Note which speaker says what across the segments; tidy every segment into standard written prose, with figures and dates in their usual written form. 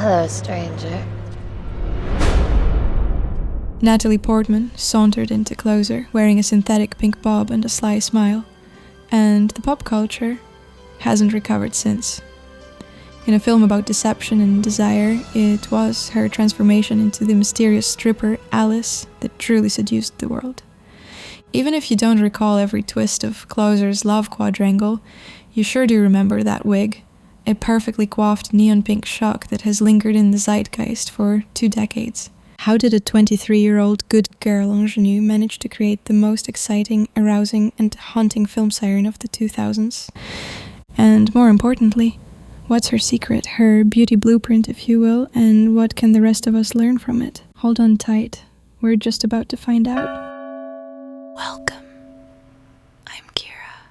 Speaker 1: Hello, stranger.
Speaker 2: Natalie Portman sauntered into Closer, wearing a synthetic pink bob and a sly smile, and the pop culture hasn't recovered since. In a film about deception and desire, it was her transformation into the mysterious stripper Alice that truly seduced the world. Even if you don't recall every twist of Closer's love quadrangle, you sure do remember that wig, a perfectly coiffed neon pink shock that has lingered in the zeitgeist for 2 decades. How did a 23-year-old good girl ingenue manage to create the most exciting, arousing, and haunting film siren of the 2000s? And more importantly, what's her secret, her beauty blueprint, if you will, and what can the rest of us learn from it? Hold on tight, we're just about to find out.
Speaker 3: Welcome. I'm Kira,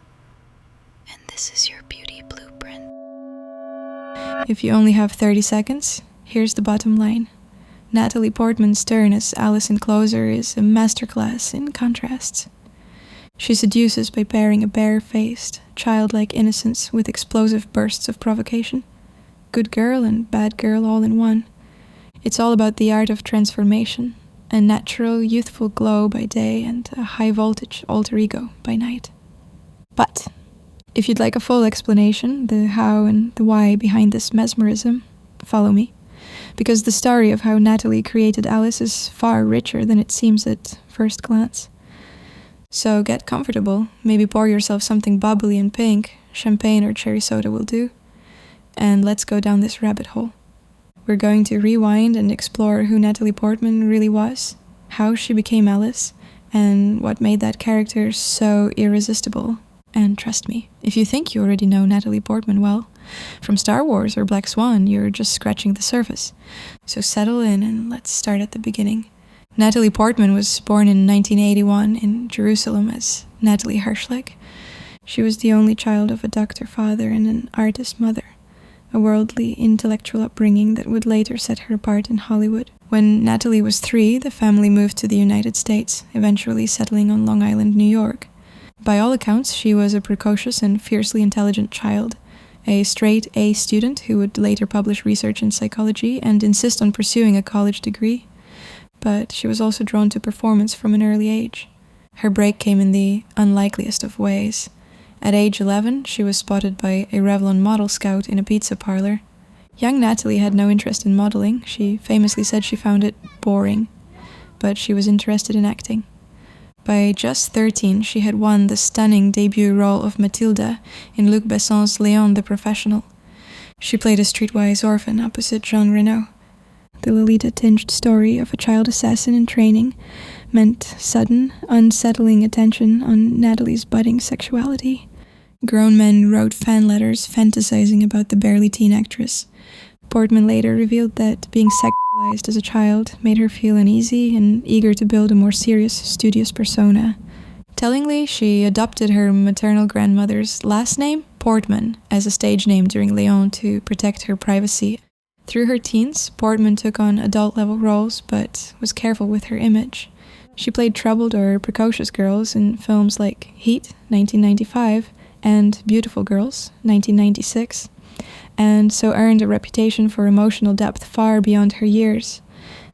Speaker 3: and this is your beauty blueprint.
Speaker 2: If you only have 30 seconds, here's the bottom line. Natalie Portman's turn as Alice in Closer is a masterclass in contrasts. She seduces by pairing a bare-faced, childlike innocence with explosive bursts of provocation. Good girl and bad girl all in one. It's all about the art of transformation, a natural, youthful glow by day and a high-voltage alter ego by night. But if you'd like a full explanation, the how and the why behind this mesmerism, follow me. Because the story of how Natalie created Alice is far richer than it seems at first glance. So get comfortable, maybe pour yourself something bubbly and pink, champagne or cherry soda will do, and let's go down this rabbit hole. We're going to rewind and explore who Natalie Portman really was, how she became Alice, and what made that character so irresistible. And trust me, if you think you already know Natalie Portman well, from Star Wars or Black Swan, you're just scratching the surface. So settle in and let's start at the beginning. Natalie Portman was born in 1981 in Jerusalem as Natalie Hershlag. She was the only child of a doctor father and an artist mother, a worldly, intellectual upbringing that would later set her apart in Hollywood. When Natalie was 3, the family moved to the United States, eventually settling on Long Island, New York. By all accounts, she was a precocious and fiercely intelligent child, a straight A student who would later publish research in psychology and insist on pursuing a college degree. But she was also drawn to performance from an early age. Her break came in the unlikeliest of ways. At age 11, she was spotted by a Revlon model scout in a pizza parlor. Young Natalie had no interest in modeling. She famously said she found it boring, but she was interested in acting. By just 13, she had won the stunning debut role of Mathilda in Luc Besson's Léon the Professional. She played a streetwise orphan opposite Jean Reno. The Lolita-tinged story of a child assassin in training meant sudden, unsettling attention on Natalie's budding sexuality. Grown men wrote fan letters fantasizing about the barely teen actress. Portman later revealed that being sexualized as a child made her feel uneasy and eager to build a more serious, studious persona. Tellingly, she adopted her maternal grandmother's last name, Portman, as a stage name during Léon to protect her privacy. Through her teens, Portman took on adult-level roles, but was careful with her image. She played troubled or precocious girls in films like Heat, 1995, and Beautiful Girls, 1996, and so earned a reputation for emotional depth far beyond her years.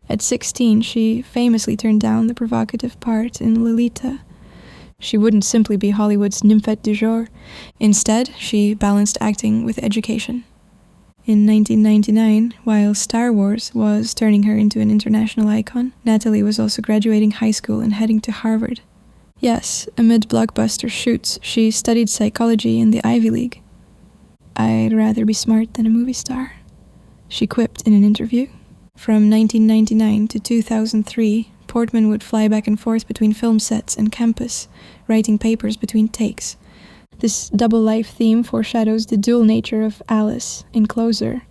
Speaker 2: At 16, she famously turned down the provocative part in Lolita. She wouldn't simply be Hollywood's nymphette du jour. Instead, she balanced acting with education. In 1999, while Star Wars was turning her into an international icon, Natalie was also graduating high school and heading to Harvard. Yes, amid blockbuster shoots, she studied psychology in the Ivy League. "I'd rather be smart than a movie star," she quipped in an interview. From 1999 to 2003, Portman would fly back and forth between film sets and campus, writing papers between takes. This double life theme foreshadows the dual nature of Alice in Closer.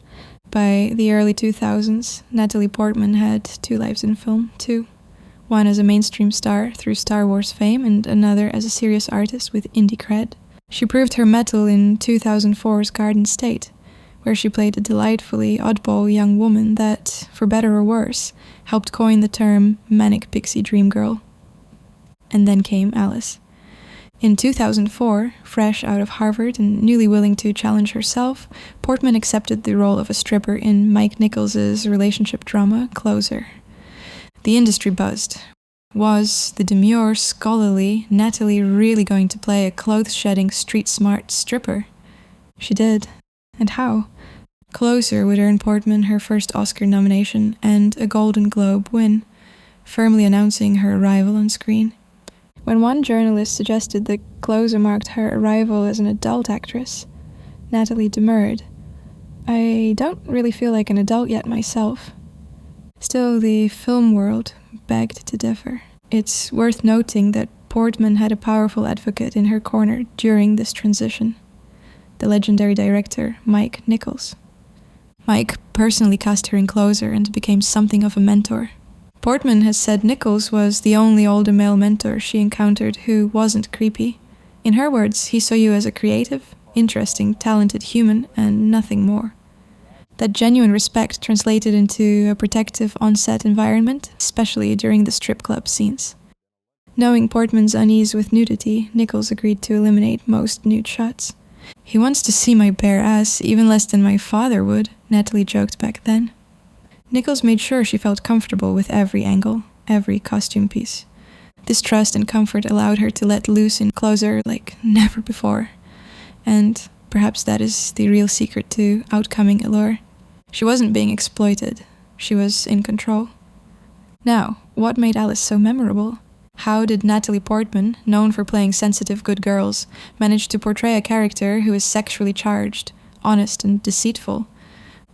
Speaker 2: By the early 2000s, Natalie Portman had 2 lives in film, too. One as a mainstream star through Star Wars fame and another as a serious artist with indie cred. She proved her mettle in 2004's Garden State, where she played a delightfully oddball young woman that, for better or worse, helped coin the term manic pixie dream girl. And then came Alice. In 2004, fresh out of Harvard and newly willing to challenge herself, Portman accepted the role of a stripper in Mike Nichols' relationship drama, Closer. The industry buzzed. Was the demure, scholarly Natalie really going to play a clothes-shedding, street-smart stripper? She did. And how? Closer would earn Portman her first Oscar nomination and a Golden Globe win, firmly announcing her arrival on screen. When one journalist suggested that Closer marked her arrival as an adult actress, Natalie demurred. I don't really feel like an adult yet myself. Still, the film world begged to differ. It's worth noting that Portman had a powerful advocate in her corner during this transition, the legendary director Mike Nichols. Mike personally cast her in Closer and became something of a mentor. Portman has said Nichols was the only older male mentor she encountered who wasn't creepy. In her words, he saw you as a creative, interesting, talented human and nothing more. That genuine respect translated into a protective on-set environment, especially during the strip club scenes. Knowing Portman's unease with nudity, Nichols agreed to eliminate most nude shots. He wants to see my bare ass even less than my father would, Natalie joked back then. Nichols made sure she felt comfortable with every angle, every costume piece. This trust and comfort allowed her to let loose in Closer like never before. And perhaps that is the real secret to outcoming allure. She wasn't being exploited. She was in control. Now, what made Alice so memorable? How did Natalie Portman, known for playing sensitive good girls, manage to portray a character who is sexually charged, honest and deceitful?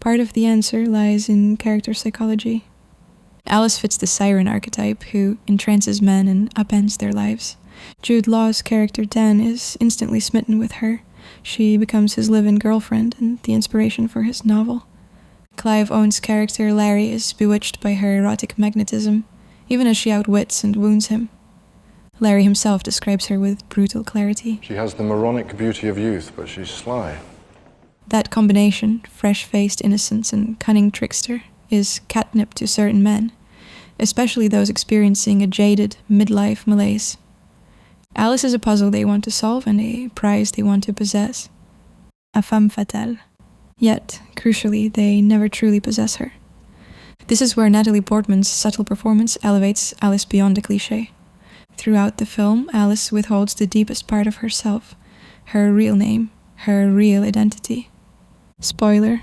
Speaker 2: Part of the answer lies in character psychology. Alice fits the siren archetype who entrances men and upends their lives. Jude Law's character Dan is instantly smitten with her. She becomes his live-in girlfriend and the inspiration for his novel. Clive Owen's character Larry is bewitched by her erotic magnetism, even as she outwits and wounds him. Larry himself describes her with brutal clarity.
Speaker 1: She has the moronic beauty of youth, but she's sly.
Speaker 2: That combination, fresh-faced innocence and cunning trickster, is catnip to certain men, especially those experiencing a jaded midlife malaise. Alice is a puzzle they want to solve and a prize they want to possess. A femme fatale. Yet, crucially, they never truly possess her. This is where Natalie Portman's subtle performance elevates Alice beyond the cliché. Throughout the film, Alice withholds the deepest part of herself, her real name, her real identity. Spoiler: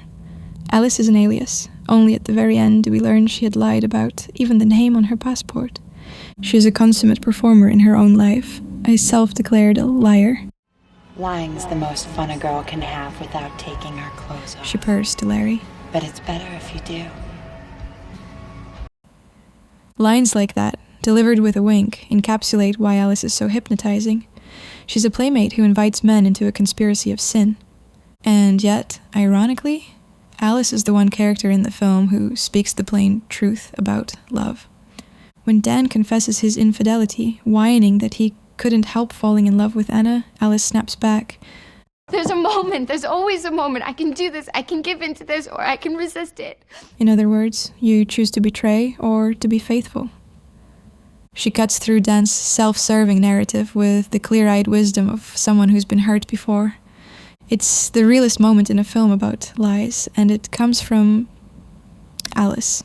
Speaker 2: Alice is an alias. Only at the very end do we learn she had lied about even the name on her passport. She is a consummate performer in her own life, a self-declared liar.
Speaker 4: Lying's the most fun a girl can have without taking her clothes off.
Speaker 2: She purrs to Larry.
Speaker 4: But it's better if you do.
Speaker 2: Lines like that, delivered with a wink, encapsulate why Alice is so hypnotizing. She's a playmate who invites men into a conspiracy of sin. And yet, ironically, Alice is the one character in the film who speaks the plain truth about love. When Dan confesses his infidelity, whining that he couldn't help falling in love with Anna, Alice snaps back.
Speaker 5: There's a moment, there's always a moment. I can do this, I can give in to this, or I can resist it.
Speaker 2: In other words, you choose to betray or to be faithful. She cuts through Dan's self-serving narrative with the clear-eyed wisdom of someone who's been hurt before. It's the realest moment in a film about lies, and it comes from Alice.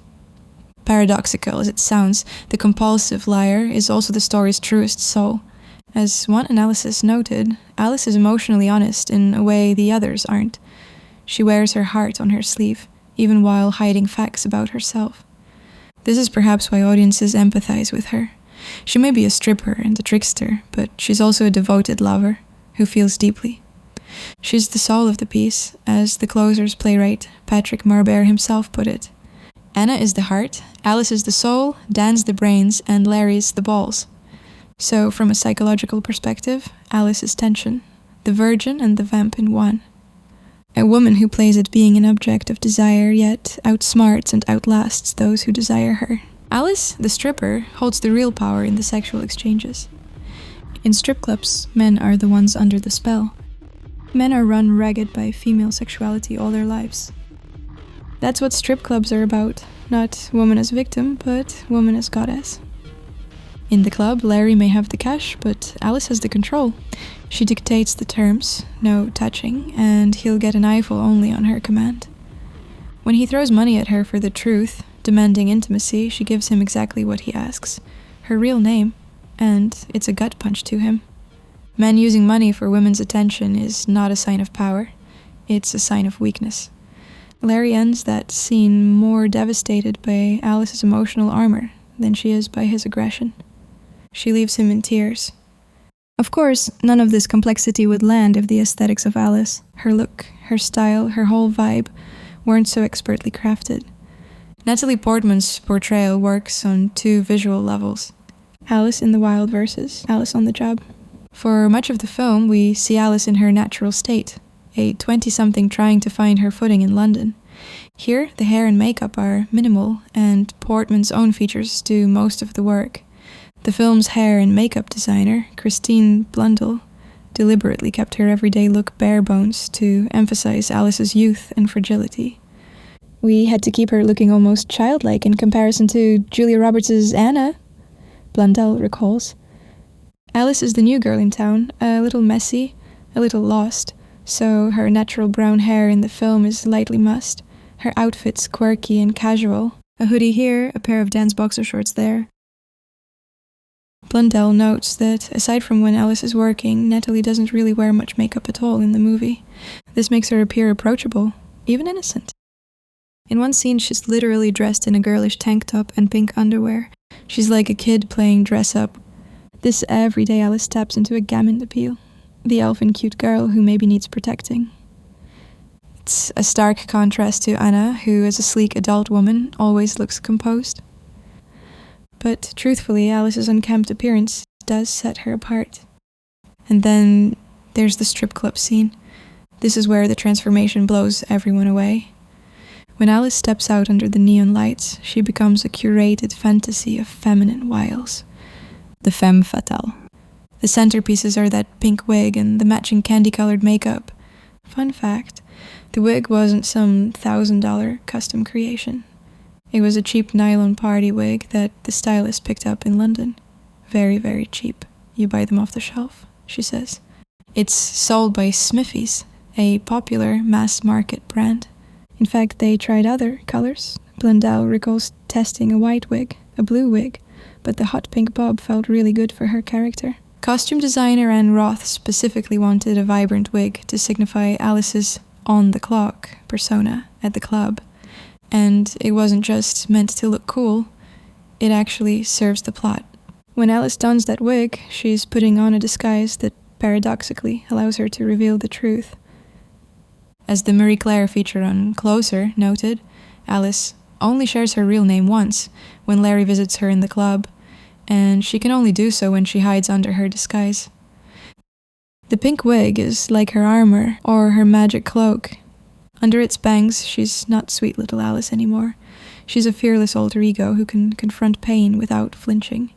Speaker 2: Paradoxical as it sounds, the compulsive liar is also the story's truest soul. As one analysis noted, Alice is emotionally honest in a way the others aren't. She wears her heart on her sleeve, even while hiding facts about herself. This is perhaps why audiences empathize with her. She may be a stripper and a trickster, but she's also a devoted lover who feels deeply. She's the soul of the piece, as the Closer's playwright Patrick Marber himself put it. Anna is the heart, Alice is the soul, Dan's the brains, and Larry's the balls. So, from a psychological perspective, Alice is tension, the virgin and the vamp in one. A woman who plays at being an object of desire, yet outsmarts and outlasts those who desire her. Alice, the stripper, holds the real power in the sexual exchanges. In strip clubs, men are the ones under the spell. Men are run ragged by female sexuality all their lives. That's what strip clubs are about, not woman as victim, but woman as goddess. In the club, Larry may have the cash, but Alice has the control. She dictates the terms, no touching, and he'll get an eyeful only on her command. When he throws money at her for the truth, demanding intimacy, she gives him exactly what he asks, her real name, and it's a gut punch to him. Men using money for women's attention is not a sign of power, it's a sign of weakness. Larry ends that scene more devastated by Alice's emotional armor than she is by his aggression. She leaves him in tears. Of course, none of this complexity would land if the aesthetics of Alice, her look, her style, her whole vibe, weren't so expertly crafted. Natalie Portman's portrayal works on two visual levels. Alice in the wild versus Alice on the job. For much of the film, we see Alice in her natural state, a 20-something trying to find her footing in London. Here, the hair and makeup are minimal, and Portman's own features do most of the work. The film's hair and makeup designer, Christine Blundell, deliberately kept her everyday look bare bones to emphasize Alice's youth and fragility. We had to keep her looking almost childlike in comparison to Julia Roberts' Anna, Blundell recalls. Alice is the new girl in town, a little messy, a little lost, so her natural brown hair in the film is lightly mussed, her outfits quirky and casual, a hoodie here, a pair of Dan's boxer shorts there. Blundell notes that, aside from when Alice is working, Natalie doesn't really wear much makeup at all in the movie. This makes her appear approachable, even innocent. In one scene, she's literally dressed in a girlish tank top and pink underwear. She's like a kid playing dress-up. This everyday Alice taps into a gammon appeal, the elfin cute girl who maybe needs protecting. It's a stark contrast to Anna, who, as a sleek adult woman, always looks composed. But truthfully, Alice's unkempt appearance does set her apart. And then there's the strip club scene. This is where the transformation blows everyone away. When Alice steps out under the neon lights, she becomes a curated fantasy of feminine wiles. The femme fatale. The centerpieces are that pink wig and the matching candy-colored makeup. Fun fact, the wig wasn't some $1,000 custom creation. It was a cheap nylon party wig that the stylist picked up in London. Very, very cheap. You buy them off the shelf, she says. It's sold by Smithy's, a popular mass-market brand. In fact, they tried other colors. Blundell recalls testing a white wig, a blue wig, but the hot pink bob felt really good for her character. Costume designer Anne Roth specifically wanted a vibrant wig to signify Alice's on-the-clock persona at the club. And it wasn't just meant to look cool, it actually serves the plot. When Alice dons that wig, she's putting on a disguise that paradoxically allows her to reveal the truth. As the Marie Claire feature on Closer noted, Alice only shares her real name once, when Larry visits her in the club, and she can only do so when she hides under her disguise. The pink wig is like her armor or her magic cloak. Under its bangs, she's not sweet little Alice anymore. She's a fearless alter ego who can confront pain without flinching.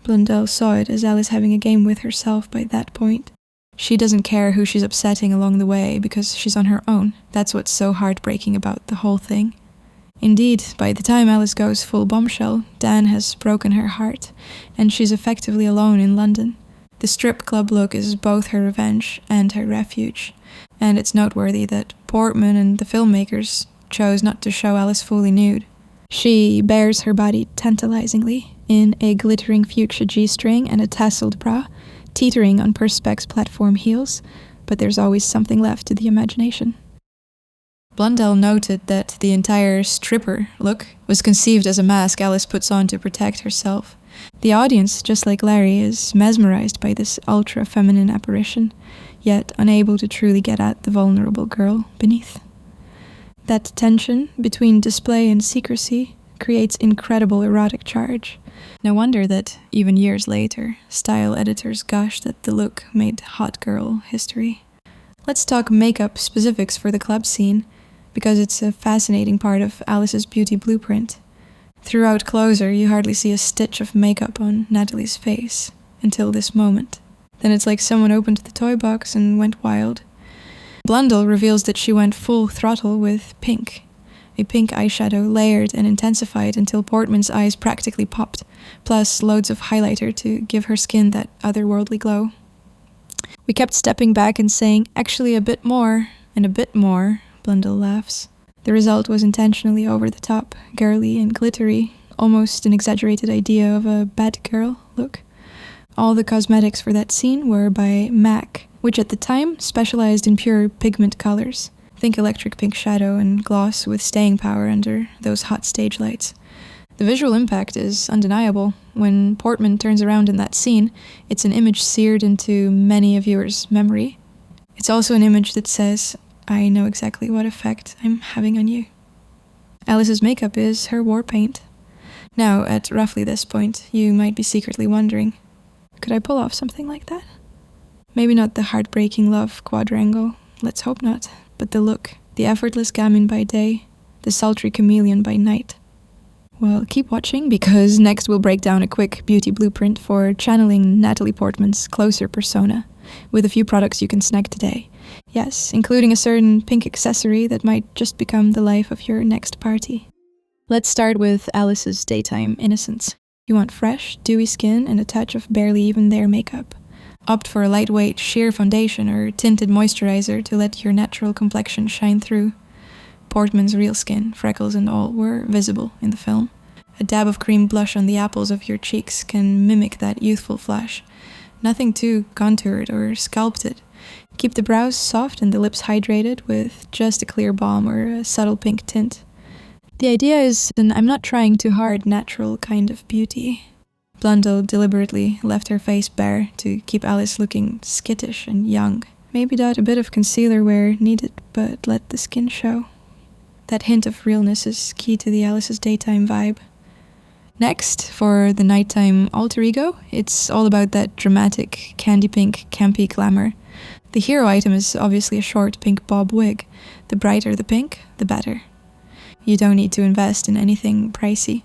Speaker 2: Blundell saw it as Alice having a game with herself by that point. She doesn't care who she's upsetting along the way because she's on her own. That's what's so heartbreaking about the whole thing. Indeed, by the time Alice goes full bombshell, Dan has broken her heart, and she's effectively alone in London. The strip club look is both her revenge and her refuge, and it's noteworthy that Portman and the filmmakers chose not to show Alice fully nude. She bares her body tantalizingly in a glittering fuchsia G-string and a tasseled bra, teetering on Perspex platform heels, but there's always something left to the imagination. Blundell noted that the entire stripper look was conceived as a mask Alice puts on to protect herself. The audience, just like Larry, is mesmerized by this ultra-feminine apparition, yet unable to truly get at the vulnerable girl beneath. That tension between display and secrecy creates incredible erotic charge. No wonder that, even years later, style editors gushed that the look made hot girl history. Let's talk makeup specifics for the club scene, because it's a fascinating part of Alice's beauty blueprint. Throughout Closer, you hardly see a stitch of makeup on Natalie's face, until this moment. Then it's like someone opened the toy box and went wild. Blundell reveals that she went full throttle with pink. A pink eyeshadow layered and intensified until Portman's eyes practically popped, plus loads of highlighter to give her skin that otherworldly glow. We kept stepping back and saying, actually a bit more, and a bit more, Blundell laughs. The result was intentionally over the top, girly and glittery, almost an exaggerated idea of a bad girl look. All the cosmetics for that scene were by MAC, which at the time specialized in pure pigment colors. Think electric pink shadow and gloss with staying power under those hot stage lights. The visual impact is undeniable. When Portman turns around in that scene, it's an image seared into many a viewer's memory. It's also an image that says, I know exactly what effect I'm having on you. Alice's makeup is her war paint. Now, at roughly this point, you might be secretly wondering, could I pull off something like that? Maybe not the heartbreaking love quadrangle, let's hope not, but the look, the effortless gamin by day, the sultry chameleon by night. Well, keep watching, because next we'll break down a quick beauty blueprint for channeling Natalie Portman's closer persona, with a few products you can snag today. Yes, including a certain pink accessory that might just become the life of your next party. Let's start with Alice's daytime innocence. You want fresh, dewy skin and a touch of barely even there makeup. Opt for a lightweight, sheer foundation or tinted moisturizer to let your natural complexion shine through. Portman's real skin, freckles and all, were visible in the film. A dab of cream blush on the apples of your cheeks can mimic that youthful flush. Nothing too contoured or sculpted. Keep the brows soft and the lips hydrated with just a clear balm or a subtle pink tint. The idea is an I'm not trying too hard natural kind of beauty. Blundell deliberately left her face bare to keep Alice looking skittish and young. Maybe dot a bit of concealer where needed, but let the skin show. That hint of realness is key to the Alice's daytime vibe. Next, for the nighttime alter ego, it's all about that dramatic, candy pink, campy glamour. The hero item is obviously a short pink bob wig. The brighter the pink, the better. You don't need to invest in anything pricey.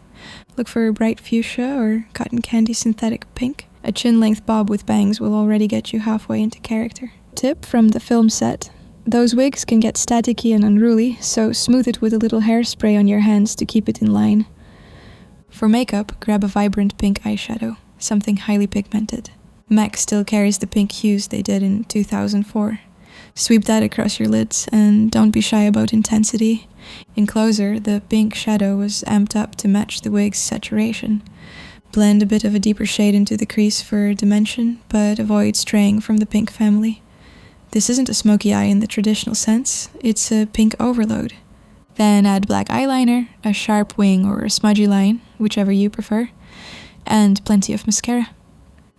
Speaker 2: Look for bright fuchsia or cotton candy synthetic pink. A chin-length bob with bangs will already get you halfway into character. Tip from the film set. Those wigs can get staticky and unruly, so smooth it with a little hairspray on your hands to keep it in line. For makeup, grab a vibrant pink eyeshadow, something highly pigmented. MAC still carries the pink hues they did in 2004. Sweep that across your lids, and don't be shy about intensity. In Closer, the pink shadow was amped up to match the wig's saturation. Blend a bit of a deeper shade into the crease for dimension, but avoid straying from the pink family. This isn't a smoky eye in the traditional sense, it's a pink overload. Then add black eyeliner, a sharp wing or a smudgy line, whichever you prefer, and plenty of mascara.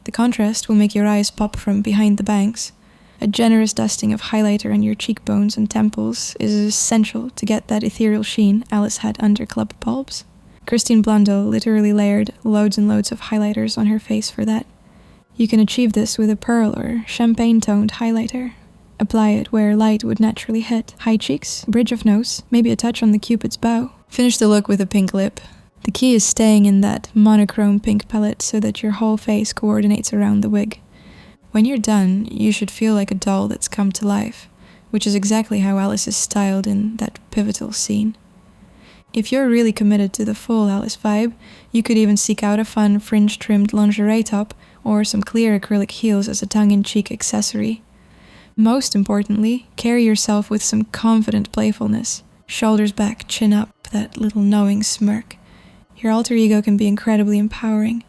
Speaker 2: The contrast will make your eyes pop from behind the bangs. A generous dusting of highlighter on your cheekbones and temples is essential to get that ethereal sheen Alice had under club bulbs. Christine Blundell literally layered loads and loads of highlighters on her face for that. You can achieve this with a pearl or champagne-toned highlighter. Apply it where light would naturally hit. High cheeks, bridge of nose, maybe a touch on the cupid's bow. Finish the look with a pink lip. The key is staying in that monochrome pink palette so that your whole face coordinates around the wig. When you're done, you should feel like a doll that's come to life, which is exactly how Alice is styled in that pivotal scene. If you're really committed to the full Alice vibe, you could even seek out a fun fringe-trimmed lingerie top or some clear acrylic heels as a tongue-in-cheek accessory. Most importantly, carry yourself with some confident playfulness. Shoulders back, chin up, that little knowing smirk. Your alter ego can be incredibly empowering.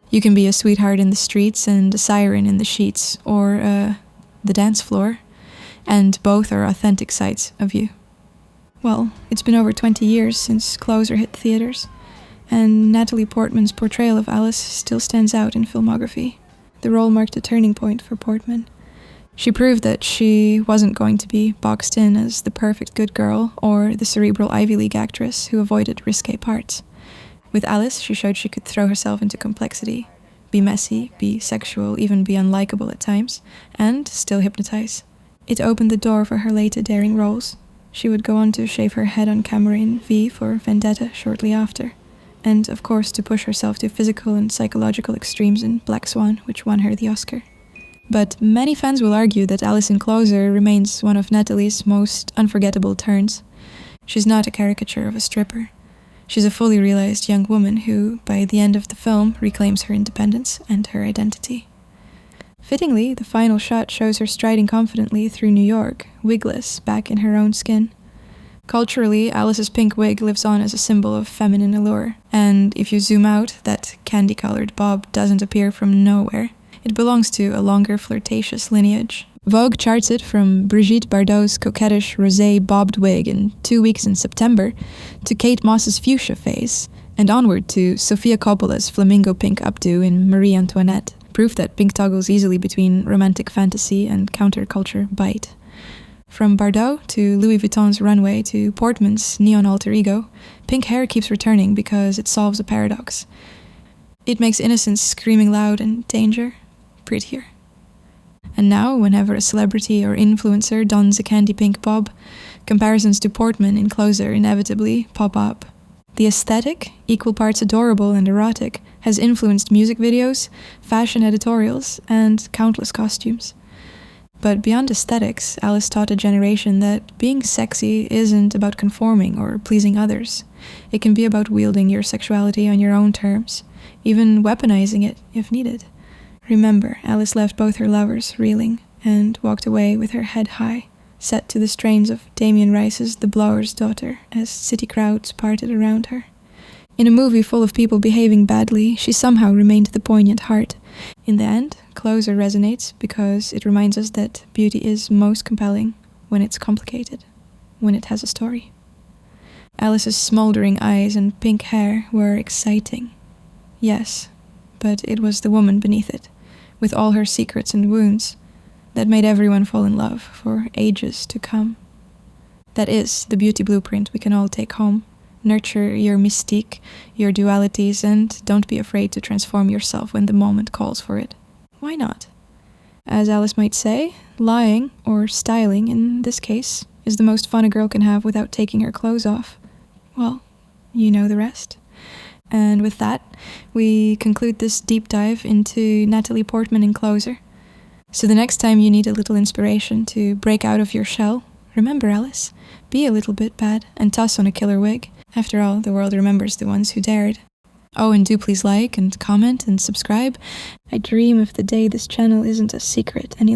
Speaker 2: You can be a sweetheart in the streets and a siren in the sheets, or the dance floor, and both are authentic sides of you. Well, it's been over 20 years since Closer hit theaters, and Natalie Portman's portrayal of Alice still stands out in filmography. The role marked a turning point for Portman. She proved that she wasn't going to be boxed in as the perfect good girl or the cerebral Ivy League actress who avoided risque parts. With Alice, she showed she could throw herself into complexity, be messy, be sexual, even be unlikable at times, and still hypnotize. It opened the door for her later daring roles. She would go on to shave her head on camera in V for Vendetta shortly after, and of course to push herself to physical and psychological extremes in Black Swan, which won her the Oscar. But many fans will argue that Alice in Closer remains one of Natalie's most unforgettable turns. She's not a caricature of a stripper. She's a fully realized young woman who, by the end of the film, reclaims her independence and her identity. Fittingly, the final shot shows her striding confidently through New York, wigless, back in her own skin. Culturally, Alice's pink wig lives on as a symbol of feminine allure, and if you zoom out, that candy-colored bob doesn't appear from nowhere. It belongs to a longer, flirtatious lineage. Vogue charts it from Brigitte Bardot's coquettish rosé bobbed wig in 2 weeks in September, to Kate Moss's fuchsia phase, and onward to Sofia Coppola's flamingo pink updo in Marie Antoinette, proof that pink toggles easily between romantic fantasy and counterculture bite. From Bardot to Louis Vuitton's runway to Portman's neon alter ego, pink hair keeps returning because it solves a paradox. It makes innocence screaming loud and danger prettier. And now, whenever a celebrity or influencer dons a candy pink bob, comparisons to Portman in Closer inevitably pop up. The aesthetic, equal parts adorable and erotic, has influenced music videos, fashion editorials, and countless costumes. But beyond aesthetics, Alice taught a generation that being sexy isn't about conforming or pleasing others. It can be about wielding your sexuality on your own terms, even weaponizing it if needed. Remember, Alice left both her lovers reeling and walked away with her head high, set to the strains of Damien Rice's The Blower's Daughter as city crowds parted around her. In a movie full of people behaving badly, she somehow remained the poignant heart. In the end, Closer resonates because it reminds us that beauty is most compelling when it's complicated, when it has a story. Alice's smoldering eyes and pink hair were exciting. Yes, but it was the woman beneath it, with all her secrets and wounds, that made everyone fall in love for ages to come. That is the beauty blueprint we can all take home. Nurture your mystique, your dualities, and don't be afraid to transform yourself when the moment calls for it. Why not? As Alice might say, lying, or styling in this case, is the most fun a girl can have without taking her clothes off. Well, you know the rest. And with that, we conclude this deep dive into Natalie Portman in Closer. So the next time you need a little inspiration to break out of your shell, remember, Alice, be a little bit bad and toss on a killer wig. After all, the world remembers the ones who dared. Oh, and do please like and comment and subscribe. I dream of the day this channel isn't a secret any longer.